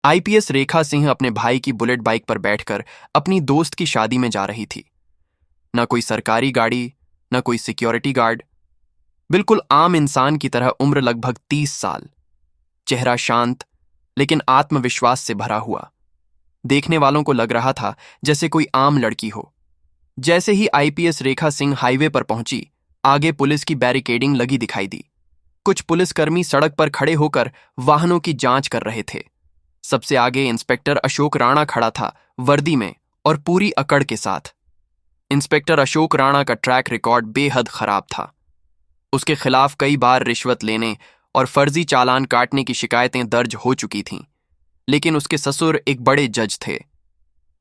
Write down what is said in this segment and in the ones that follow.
IPS रेखा सिंह अपने भाई की बुलेट बाइक पर बैठकर अपनी दोस्त की शादी में जा रही थी। न कोई सरकारी गाड़ी, न कोई सिक्योरिटी गार्ड, बिल्कुल आम इंसान की तरह। उम्र लगभग 30 साल, चेहरा शांत लेकिन आत्मविश्वास से भरा हुआ। देखने वालों को लग रहा था जैसे कोई आम लड़की हो। जैसे ही आईपीएस रेखा सिंह हाईवे पर पहुंची, आगे पुलिस की बैरिकेडिंग लगी दिखाई दी। कुछ पुलिसकर्मी सड़क पर खड़े होकर वाहनों की जांच कर रहे थे। सबसे आगे इंस्पेक्टर अशोक राणा खड़ा था, वर्दी में और पूरी अकड़ के साथ। इंस्पेक्टर अशोक राणा का ट्रैक रिकॉर्ड बेहद खराब था। उसके खिलाफ कई बार रिश्वत लेने और फर्जी चालान काटने की शिकायतें दर्ज हो चुकी थीं, लेकिन उसके ससुर एक बड़े जज थे।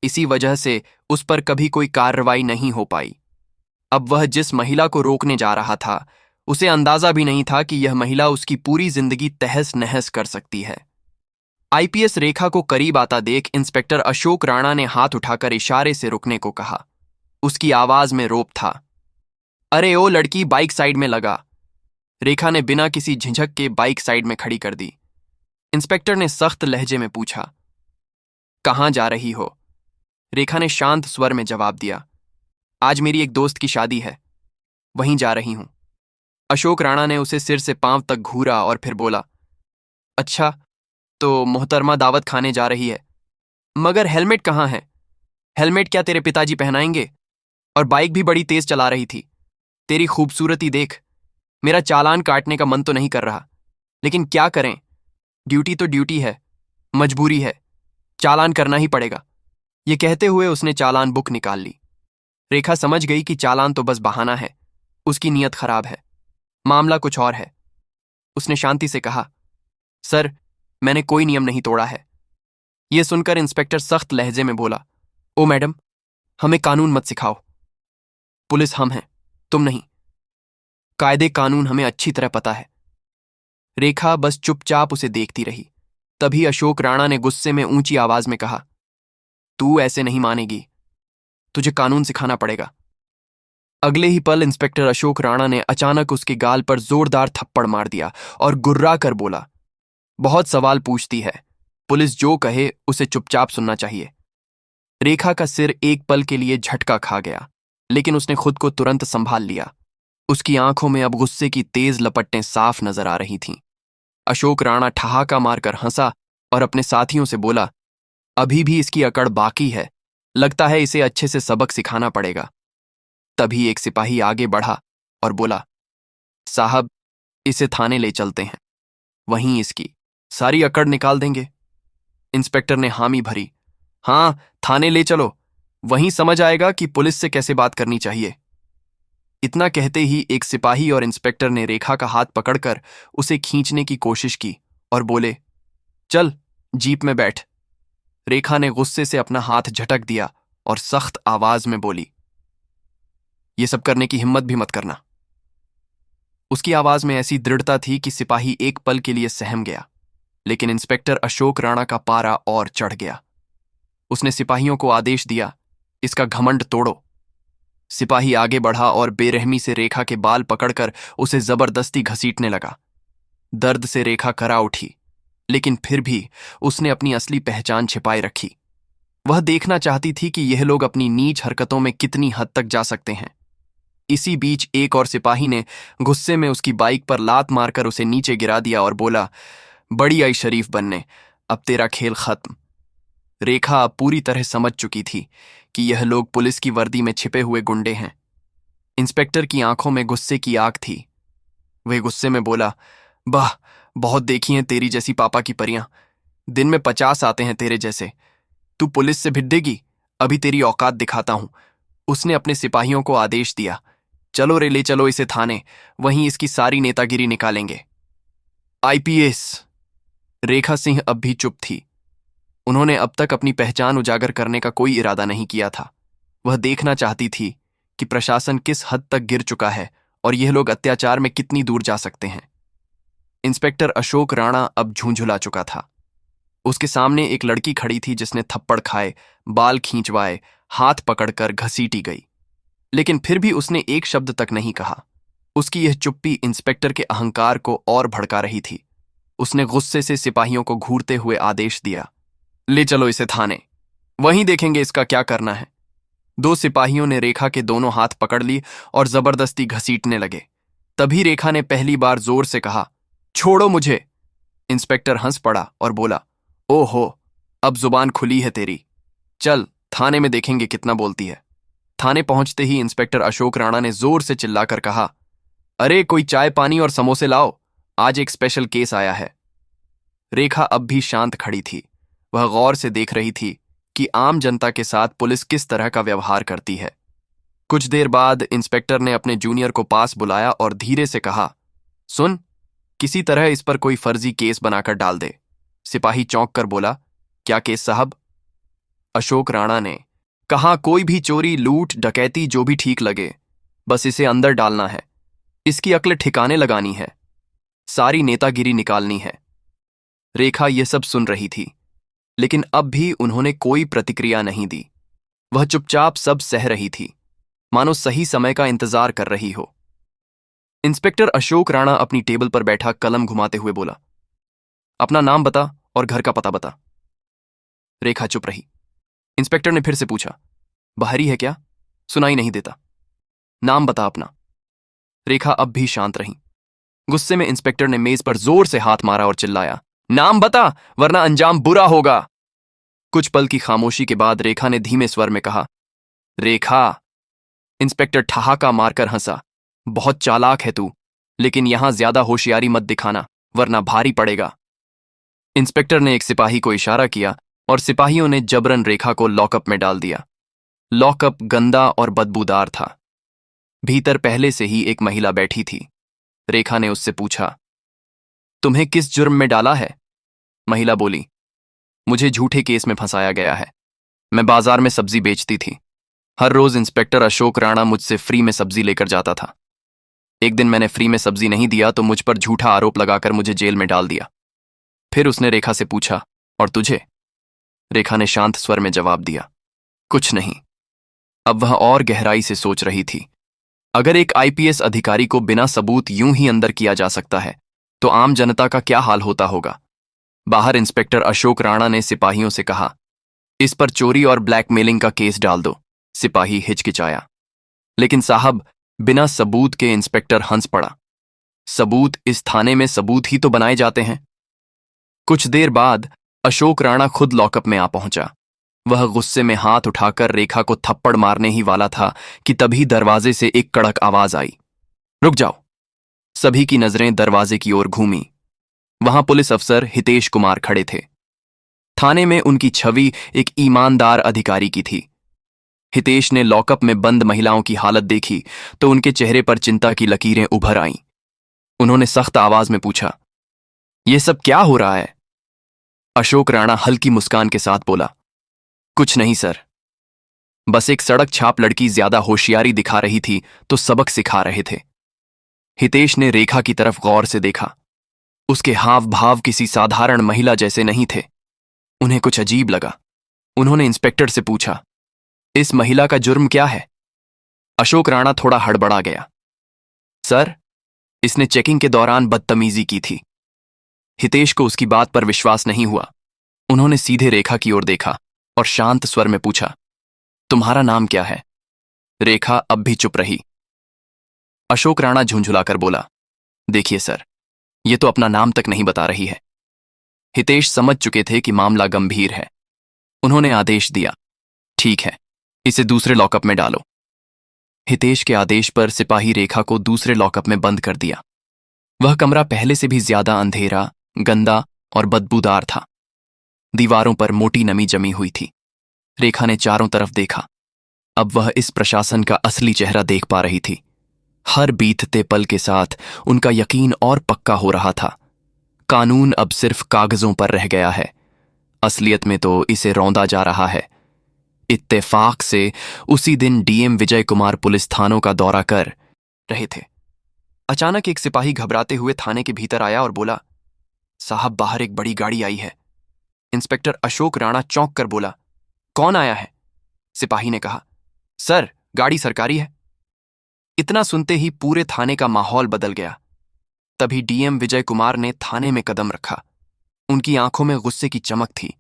इसी वजह से उस पर कभी कोई कार्रवाई नहीं हो पाई। अब वह जिस महिला को रोकने जा रहा था, उसे अंदाजा भी नहीं था कि यह महिला उसकी पूरी जिंदगी तहस नहस कर सकती है। आईपीएस रेखा को करीब आता देख इंस्पेक्टर अशोक राणा ने हाथ उठाकर इशारे से रुकने को कहा। उसकी आवाज में रोब था। अरे ओ लड़की, बाइक साइड में लगा। रेखा ने बिना किसी झिझक के बाइक साइड में खड़ी कर दी। इंस्पेक्टर ने सख्त लहजे में पूछा, कहां जा रही हो? रेखा ने शांत स्वर में जवाब दिया, आज मेरी एक दोस्त की शादी है, वहीं जा रही हूं। अशोक राणा ने उसे सिर से पांव तक घूरा और फिर बोला, अच्छा, तो मोहतरमा दावत खाने जा रही है, मगर हेलमेट कहाँ है? हेलमेट क्या तेरे पिताजी पहनाएंगे? और बाइक भी बड़ी तेज चला रही थी। तेरी खूबसूरती देख। मेरा चालान काटने का मन तो नहीं कर रहा, लेकिन क्या करें, ड्यूटी तो ड्यूटी है, मजबूरी है, चालान करना ही पड़ेगा। ये कहते हुए उसने चालान बुक निकाल ली। रेखा समझ गई कि चालान तो बस बहाना है, उसकी नीयत खराब है, मामला कुछ और है। उसने शांति से कहा, सर, मैंने कोई नियम नहीं तोड़ा है। यह सुनकर इंस्पेक्टर सख्त लहजे में बोला, ओ मैडम, हमें कानून मत सिखाओ। पुलिस हम हैं, तुम नहीं। कायदे कानून हमें अच्छी तरह पता है। रेखा बस चुपचाप उसे देखती रही। तभी अशोक राणा ने गुस्से में ऊंची आवाज में कहा, तू ऐसे नहीं मानेगी, तुझे कानून सिखाना पड़ेगा। अगले ही पल इंस्पेक्टर अशोक राणा ने अचानक उसके गाल पर जोरदार थप्पड़ मार दिया और गुर्रा कर बोला, बहुत सवाल पूछती है, पुलिस जो कहे उसे चुपचाप सुनना चाहिए। रेखा का सिर एक पल के लिए झटका खा गया, लेकिन उसने खुद को तुरंत संभाल लिया। उसकी आंखों में अब गुस्से की तेज लपटें साफ नजर आ रही थीं। अशोक राणा ठहाका मारकर हंसा और अपने साथियों से बोला, अभी भी इसकी अकड़ बाकी है, लगता है इसे अच्छे से सबक सिखाना पड़ेगा। तभी एक सिपाही आगे बढ़ा और बोला, साहब, इसे थाने ले चलते हैं, वहीं इसकी सारी अकड़ निकाल देंगे। इंस्पेक्टर ने हामी भरी, हाँ, थाने ले चलो, वहीं समझ आएगा कि पुलिस से कैसे बात करनी चाहिए। इतना कहते ही एक सिपाही और इंस्पेक्टर ने रेखा का हाथ पकड़कर उसे खींचने की कोशिश की और बोले, चल, जीप में बैठ। रेखा ने गुस्से से अपना हाथ झटक दिया और सख्त आवाज में बोली, ये सब करने की हिम्मत भी मत करना। उसकी आवाज में ऐसी दृढ़ता थी कि सिपाही एक पल के लिए सहम गया, लेकिन इंस्पेक्टर अशोक राणा का पारा और चढ़ गया। उसने सिपाहियों को आदेश दिया, इसका घमंड तोड़ो। सिपाही आगे बढ़ा और बेरहमी से रेखा के बाल पकड़कर उसे जबरदस्ती घसीटने लगा। दर्द से रेखा करा उठी, लेकिन फिर भी उसने अपनी असली पहचान छिपाए रखी। वह देखना चाहती थी कि यह लोग अपनी नीच हरकतों में कितनी हद तक जा सकते हैं। इसी बीच एक और सिपाही ने गुस्से में उसकी बाइक पर लात मारकर उसे नीचे गिरा दिया और बोला, बड़ी आई शरीफ बनने, अब तेरा खेल खत्म। रेखा अब पूरी तरह समझ चुकी थी कि यह लोग पुलिस की वर्दी में छिपे हुए गुंडे हैं। इंस्पेक्टर की आंखों में गुस्से की आग थी। वह गुस्से में बोला, वाह, बहुत देखी हैं तेरी जैसी पापा की परियां, दिन में 50 आते हैं तेरे जैसे। तू पुलिस से भिड़ेगी, अभी तेरी औकात दिखाता हूं। उसने अपने सिपाहियों को आदेश दिया, चलो रे, ले चलो इसे थाने, वहीं इसकी सारी नेतागिरी निकालेंगे। आईपीएस रेखा सिंह अब भी चुप थी। उन्होंने अब तक अपनी पहचान उजागर करने का कोई इरादा नहीं किया था। वह देखना चाहती थी कि प्रशासन किस हद तक गिर चुका है और यह लोग अत्याचार में कितनी दूर जा सकते हैं। इंस्पेक्टर अशोक राणा अब झुंझुला चुका था। उसके सामने एक लड़की खड़ी थी जिसने थप्पड़ खाए, बाल खींचवाए, हाथ पकड़कर घसीटी गई, लेकिन फिर भी उसने एक शब्द तक नहीं कहा। उसकी यह चुप्पी इंस्पेक्टर के अहंकार को और भड़का रही थी। उसने गुस्से से सिपाहियों को घूरते हुए आदेश दिया, ले चलो इसे थाने, वहीं देखेंगे इसका क्या करना है। दो सिपाहियों ने रेखा के दोनों हाथ पकड़ ली और जबरदस्ती घसीटने लगे। तभी रेखा ने पहली बार जोर से कहा, छोड़ो मुझे। इंस्पेक्टर हंस पड़ा और बोला, ओहो, अब जुबान खुली है तेरी, चल थाने में देखेंगे कितना बोलती है। थाने पहुंचते ही इंस्पेक्टर अशोक राणा ने जोर से चिल्लाकर कहा, अरे कोई चाय पानी और समोसे लाओ, आज एक स्पेशल केस आया है। रेखा अब भी शांत खड़ी थी। वह गौर से देख रही थी कि आम जनता के साथ पुलिस किस तरह का व्यवहार करती है। कुछ देर बाद इंस्पेक्टर ने अपने जूनियर को पास बुलाया और धीरे से कहा, सुन, किसी तरह इस पर कोई फर्जी केस बनाकर डाल दे। सिपाही चौंक कर बोला, क्या केस साहब? अशोक राणा ने कहा, कोई भी चोरी, लूट, डकैती, जो भी ठीक लगे, बस इसे अंदर डालना है, इसकी अक्ल ठिकाने लगानी है, सारी नेतागिरी निकालनी है। रेखा ये सब सुन रही थी, लेकिन अब भी उन्होंने कोई प्रतिक्रिया नहीं दी। वह चुपचाप सब सह रही थी, मानो सही समय का इंतजार कर रही हो। इंस्पेक्टर अशोक राणा अपनी टेबल पर बैठा कलम घुमाते हुए बोला, अपना नाम बता और घर का पता बता। रेखा चुप रही। इंस्पेक्टर ने फिर से पूछा, बाहरी है क्या? सुनाई नहीं देता। नाम बता अपना। रेखा अब भी शांत रही। गुस्से में इंस्पेक्टर ने मेज पर जोर से हाथ मारा और चिल्लाया, नाम बता, वरना अंजाम बुरा होगा। कुछ पल की खामोशी के बाद रेखा ने धीमे स्वर में कहा, रेखा। इंस्पेक्टर ठहाका मारकर हंसा, बहुत चालाक है तू, लेकिन यहां ज्यादा होशियारी मत दिखाना, वरना भारी पड़ेगा। इंस्पेक्टर ने एक सिपाही को इशारा किया और सिपाहियों ने जबरन रेखा को लॉकअप में डाल दिया। लॉकअप गंदा और बदबूदार था। भीतर पहले से ही एक महिला बैठी थी। रेखा ने उससे पूछा, तुम्हें किस जुर्म में डाला है? महिला बोली, मुझे झूठे केस में फंसाया गया है। मैं बाजार में सब्जी बेचती थी। हर रोज इंस्पेक्टर अशोक राणा मुझसे फ्री में सब्जी लेकर जाता था। एक दिन मैंने फ्री में सब्जी नहीं दिया तो मुझ पर झूठा आरोप लगाकर मुझे जेल में डाल दिया। फिर उसने रेखा से पूछा, और तुझे? रेखा ने शांत स्वर में जवाब दिया, कुछ नहीं। अब वह और गहराई से सोच रही थी। अगर एक आईपीएस अधिकारी को बिना सबूत यूं ही अंदर किया जा सकता है, तो आम जनता का क्या हाल होता होगा। बाहर इंस्पेक्टर अशोक राणा ने सिपाहियों से कहा, इस पर चोरी और ब्लैकमेलिंग का केस डाल दो। सिपाही हिचकिचाया, लेकिन साहब, बिना सबूत के। इंस्पेक्टर हंस पड़ा, सबूत? इस थाने में सबूत ही तो बनाए जाते हैं। कुछ देर बाद अशोक राणा खुद लॉकअप में आ पहुंचा। वह गुस्से में हाथ उठाकर रेखा को थप्पड़ मारने ही वाला था कि तभी दरवाजे से एक कड़क आवाज आई, रुक जाओ। सभी की नजरें दरवाजे की ओर घूमी। वहां पुलिस अफसर हितेश कुमार खड़े थे। थाने में उनकी छवि एक ईमानदार अधिकारी की थी। हितेश ने लॉकअप में बंद महिलाओं की हालत देखी तो उनके चेहरे पर चिंता की लकीरें उभर आईं। उन्होंने सख्त आवाज में पूछा, यह सब क्या हो रहा है? अशोक राणा हल्की मुस्कान के साथ बोला, कुछ नहीं सर, बस एक सड़क छाप लड़की ज्यादा होशियारी दिखा रही थी तो सबक सिखा रहे थे। हितेश ने रेखा की तरफ गौर से देखा। उसके हाव भाव किसी साधारण महिला जैसे नहीं थे। उन्हें कुछ अजीब लगा। उन्होंने इंस्पेक्टर से पूछा, इस महिला का जुर्म क्या है? अशोक राणा थोड़ा हड़बड़ा गया, सर, इसने चेकिंग के दौरान बदतमीजी की थी। हितेश को उसकी बात पर विश्वास नहीं हुआ। उन्होंने सीधे रेखा की ओर देखा और शांत स्वर में पूछा, तुम्हारा नाम क्या है? रेखा अब भी चुप रही। अशोक राणा झुंझुलाकर बोला, देखिए सर, ये तो अपना नाम तक नहीं बता रही है। हितेश समझ चुके थे कि मामला गंभीर है। उन्होंने आदेश दिया, ठीक है, इसे दूसरे लॉकअप में डालो। हितेश के आदेश पर सिपाही रेखा को दूसरे लॉकअप में बंद कर दिया। वह कमरा पहले से भी ज्यादा अंधेरा, गंदा और बदबूदार था। दीवारों पर मोटी नमी जमी हुई थी। रेखा ने चारों तरफ देखा। अब वह इस प्रशासन का असली चेहरा देख पा रही थी। हर बीतते पल के साथ उनका यकीन और पक्का हो रहा था। कानून अब सिर्फ कागजों पर रह गया है, असलियत में तो इसे रौंदा जा रहा है। इत्तेफाक से उसी दिन डीएम विजय कुमार पुलिस थानों का दौरा कर रहे थे। अचानक एक सिपाही घबराते हुए थाने के भीतर आया और बोला, साहब, बाहर एक बड़ी गाड़ी आई है। इंस्पेक्टर अशोक राणा चौंक कर बोला, कौन आया है? सिपाही ने कहा, सर, गाड़ी सरकारी है। इतना सुनते ही पूरे थाने का माहौल बदल गया। तभी डीएम विजय कुमार ने थाने में कदम रखा। उनकी आंखों में गुस्से की चमक थी।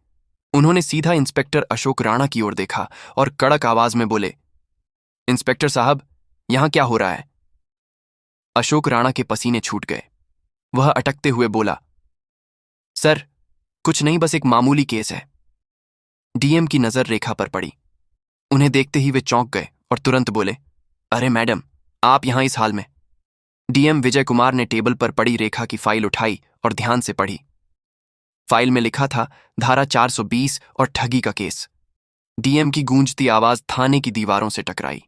उन्होंने सीधा इंस्पेक्टर अशोक राणा की ओर देखा और कड़क आवाज में बोले, इंस्पेक्टर साहब, यहां क्या हो रहा है? अशोक राणा के पसीने छूट गए। वह अटकते हुए बोला, सर, कुछ नहीं, बस एक मामूली केस है। डीएम की नजर रेखा पर पड़ी। उन्हें देखते ही वे चौंक गए और तुरंत बोले, अरे मैडम, आप यहां इस हाल में? डीएम विजय कुमार ने टेबल पर पड़ी रेखा की फाइल उठाई और ध्यान से पढ़ी। फाइल में लिखा था धारा 420 और ठगी का केस। डीएम की गूंजती आवाज थाने की दीवारों से टकराई।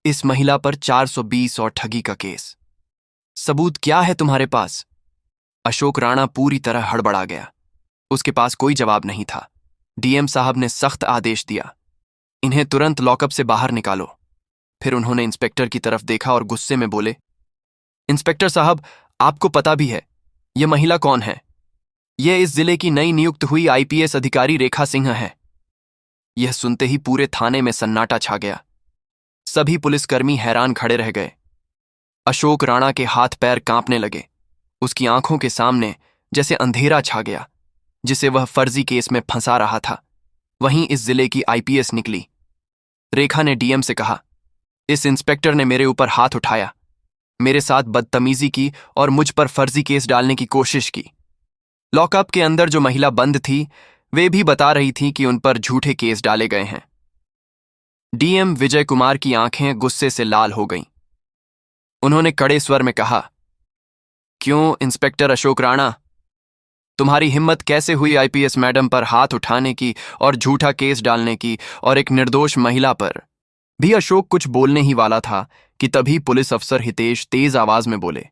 इस महिला पर 420 और ठगी का केस। सबूत क्या है तुम्हारे पास? अशोक राणा पूरी तरह हड़बड़ा गया। उसके पास कोई जवाब नहीं था। डीएम साहब ने सख्त आदेश दिया, इन्हें तुरंत लॉकअप से बाहर निकालो। फिर उन्होंने इंस्पेक्टर की तरफ देखा और गुस्से में बोले, इंस्पेक्टर साहब, आपको पता भी है यह महिला कौन है? यह इस जिले की नई नियुक्त हुई आईपीएस अधिकारी रेखा सिंह है। यह सुनते ही पूरे थाने में सन्नाटा छा गया। सभी पुलिसकर्मी हैरान खड़े रह गए। अशोक राणा के हाथ पैर कांपने लगे। उसकी आंखों के सामने जैसे अंधेरा छा गया, जिसे वह फर्जी केस में फंसा रहा था। वहीं इस जिले की आईपीएस निकली। रेखा ने डीएम से कहा, इस इंस्पेक्टर ने मेरे ऊपर हाथ उठाया, मेरे साथ बदतमीजी की और मुझ पर फर्जी केस डालने की कोशिश की। लॉकअप के अंदर जो महिला बंद थी, वे भी बता रही थी कि उन पर झूठे केस डाले गए हैं। डीएम विजय कुमार की आंखें गुस्से से लाल हो गईं। उन्होंने कड़े स्वर में कहा, क्यों इंस्पेक्टर अशोक राणा, तुम्हारी हिम्मत कैसे हुई आईपीएस मैडम पर हाथ उठाने की और झूठा केस डालने की, और एक निर्दोष महिला पर भी? अशोक कुछ बोलने ही वाला था कि तभी पुलिस अफसर हितेश तेज आवाज में बोले,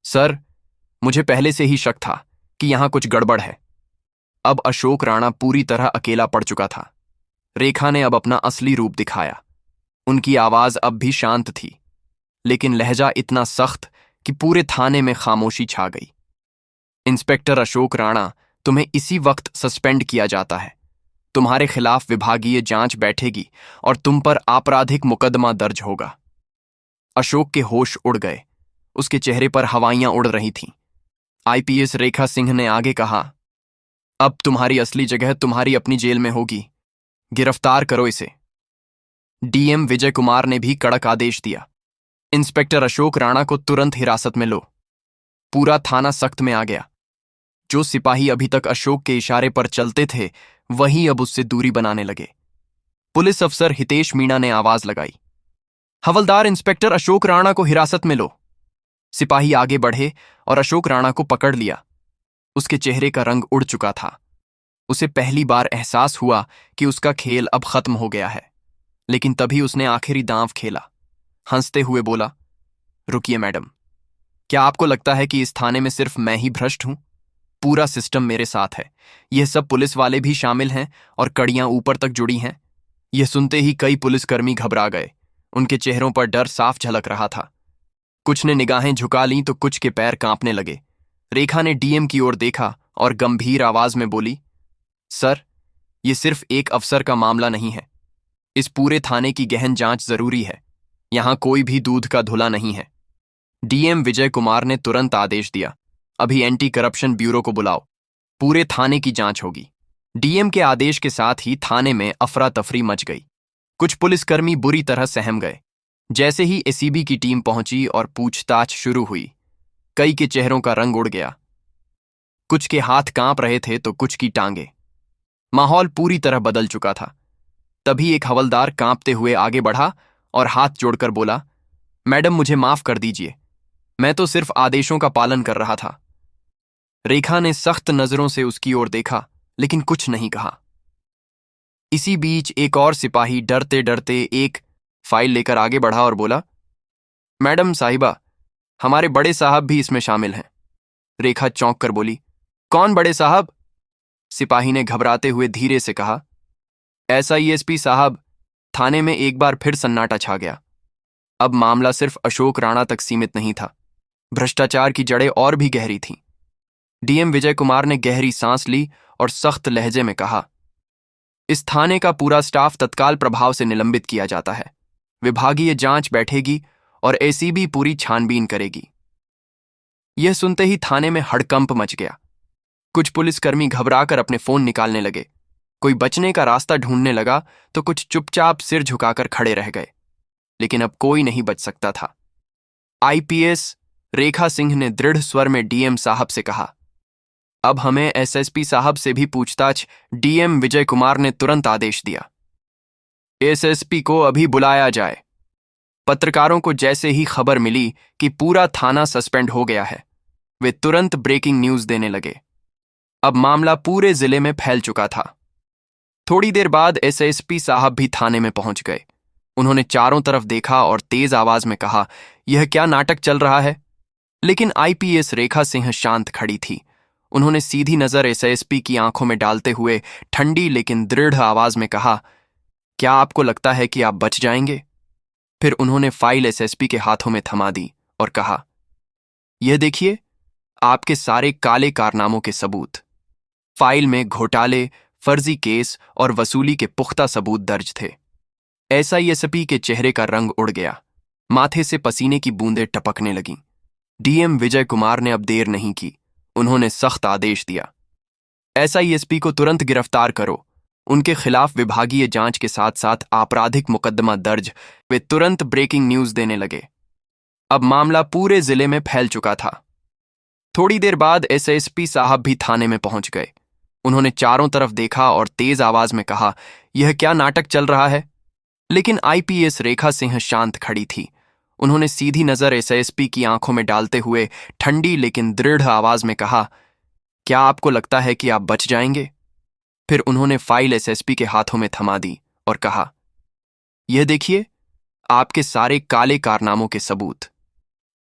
सर, मुझे पहले से ही शक था कि यहां कुछ गड़बड़ है। अब अशोक राणा पूरी तरह अकेला पड़ चुका था। रेखा ने अब अपना असली रूप दिखाया। उनकी आवाज अब भी शांत थी, लेकिन लहजा इतना सख्त कि पूरे थाने में खामोशी छा गई। इंस्पेक्टर अशोक राणा, तुम्हें इसी वक्त सस्पेंड किया जाता है। तुम्हारे खिलाफ विभागीय जांच बैठेगी और तुम पर आपराधिक मुकदमा दर्ज होगा। अशोक के होश उड़ गए। उसके चेहरे पर हवाइयां उड़ रही थीं। आईपीएस रेखा सिंह ने आगे कहा, अब तुम्हारी असली जगह तुम्हारी अपनी जेल में होगी। गिरफ्तार करो इसे। डीएम विजय कुमार ने भी कड़क आदेश दिया, इंस्पेक्टर अशोक राणा को तुरंत हिरासत में लो। पूरा थाना सख्त में आ गया। जो सिपाही अभी तक अशोक के इशारे पर चलते थे, वही अब उससे दूरी बनाने लगे। पुलिस अफसर हितेश मीणा ने आवाज लगाई, हवलदार, इंस्पेक्टर अशोक राणा को हिरासत में लो। सिपाही आगे बढ़े और अशोक राणा को पकड़ लिया। उसके चेहरे का रंग उड़ चुका था। उसे पहली बार एहसास हुआ कि उसका खेल अब खत्म हो गया है। लेकिन तभी उसने आखिरी दांव खेला। हंसते हुए बोला, रुकिए मैडम, क्या आपको लगता है कि इस थाने में सिर्फ मैं ही भ्रष्ट हूं? पूरा सिस्टम मेरे साथ है। यह सब पुलिस वाले भी शामिल हैं और कड़ियां ऊपर तक जुड़ी हैं। यह सुनते ही कई पुलिसकर्मी घबरा गए। उनके चेहरों पर डर साफ झलक रहा था। कुछ ने निगाहें झुका लीं तो कुछ के पैर कांपने लगे। रेखा ने डीएम की ओर देखा और गंभीर आवाज में बोली, सर, यह सिर्फ एक अफसर का मामला नहीं है। इस पूरे थाने की गहन जांच जरूरी है। यहां कोई भी दूध का धुला नहीं है। डीएम विजय कुमार ने तुरंत आदेश दिया, अभी एंटी करप्शन ब्यूरो को बुलाओ। पूरे थाने की जांच होगी। डीएम के आदेश के साथ ही थाने में अफरा तफरी मच गई। कुछ पुलिसकर्मी बुरी तरह सहम गए। जैसे ही एसीबी की टीम पहुंची और पूछताछ शुरू हुई, कई के चेहरों का रंग उड़ गया। कुछ के हाथ कांप रहे थे तो कुछ की टांगे। माहौल पूरी तरह बदल चुका था। तभी एक हवलदार कांपते हुए आगे बढ़ा और हाथ जोड़कर बोला, मैडम, मुझे माफ कर दीजिए, मैं तो सिर्फ आदेशों का पालन कर रहा था। रेखा ने सख्त नजरों से उसकी ओर देखा, लेकिन कुछ नहीं कहा। इसी बीच एक और सिपाही डरते डरते एक फाइल लेकर आगे बढ़ा और बोला, मैडम साहिबा, हमारे बड़े साहब भी इसमें शामिल हैं। रेखा चौंक कर बोली, कौन बड़े साहब? सिपाही ने घबराते हुए धीरे से कहा, एसआईएसपी साहब। थाने में एक बार फिर सन्नाटा छा गया। अब मामला सिर्फ अशोक राणा तक सीमित नहीं था। भ्रष्टाचार की जड़ें और भी गहरी थीं। डीएम विजय कुमार ने गहरी सांस ली और सख्त लहजे में कहा, इस थाने का पूरा स्टाफ तत्काल प्रभाव से निलंबित किया जाता है। विभागीय जांच बैठेगी और एसीबी पूरी छानबीन करेगी। यह सुनते ही थाने में हड़कंप मच गया। कुछ पुलिसकर्मी घबराकर अपने फोन निकालने लगे। कोई बचने का रास्ता ढूंढने लगा तो कुछ चुपचाप सिर झुकाकर खड़े रह गए, लेकिन अब कोई नहीं बच सकता था। आईपीएस रेखा सिंह ने दृढ़ स्वर में डीएम साहब से कहा, अब हमें एसएसपी साहब से भी पूछताछ। डीएम विजय कुमार ने तुरंत आदेश दिया, एसएसपी को अभी बुलाया जाए। पत्रकारों को जैसे ही खबर मिली कि पूरा थाना सस्पेंड हो गया है, वे तुरंत ब्रेकिंग न्यूज देने लगे। अब मामला पूरे जिले में फैल चुका था। थोड़ी देर बाद एसएसपी साहब भी थाने में पहुंच गए। उन्होंने चारों तरफ देखा और तेज आवाज में कहा, यह क्या नाटक चल रहा है? लेकिन आईपीएस रेखा सिंह शांत खड़ी थी। उन्होंने सीधी नजर एसएसपी की आंखों में डालते हुए ठंडी लेकिन दृढ़ आवाज में कहा, क्या आपको लगता है कि आप बच जाएंगे? फिर उन्होंने फाइल एसएसपी के हाथों में थमा दी और कहा, यह देखिए, आपके सारे काले कारनामों के सबूत। फाइल में घोटाले, फर्जी केस और वसूली के पुख्ता सबूत दर्ज थे। एसआईएसपी के चेहरे का रंग उड़ गया, माथे से पसीने की बूंदें टपकने लगीं। डीएम विजय कुमार ने अब देर नहीं की। उन्होंने सख्त आदेश दिया, एसआईएसपी को तुरंत गिरफ्तार करो। उनके खिलाफ विभागीय जांच के साथ साथ आपराधिक मुकदमा दर्ज। वे तुरंत ब्रेकिंग न्यूज देने लगे। अब मामला पूरे जिले में फैल चुका था। थोड़ी देर बाद एसएसपी साहब भी थाने में पहुंच गए। उन्होंने चारों तरफ देखा और तेज आवाज में कहा, यह क्या नाटक चल रहा है? लेकिन आईपीएस रेखा सिंह शांत खड़ी थी। उन्होंने सीधी नजर एसएसपी की आंखों में डालते हुए ठंडी लेकिन दृढ़ आवाज में कहा, क्या आपको लगता है कि आप बच जाएंगे? फिर उन्होंने फाइल एसएसपी के हाथों में थमा दी और कहा, यह देखिए, आपके सारे काले कारनामों के सबूत।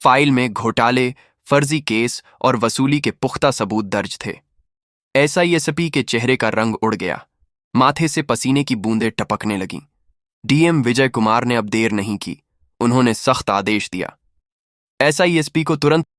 फाइल में घोटाले, फर्जी केस और वसूली के पुख्ता सबूत दर्ज थे। एसआईएसपी के चेहरे का रंग उड़ गया, माथे से पसीने की बूंदें टपकने लगीं। डीएम विजय कुमार ने अब देर नहीं की। उन्होंने सख्त आदेश दिया, एसआईएसपी को तुरंत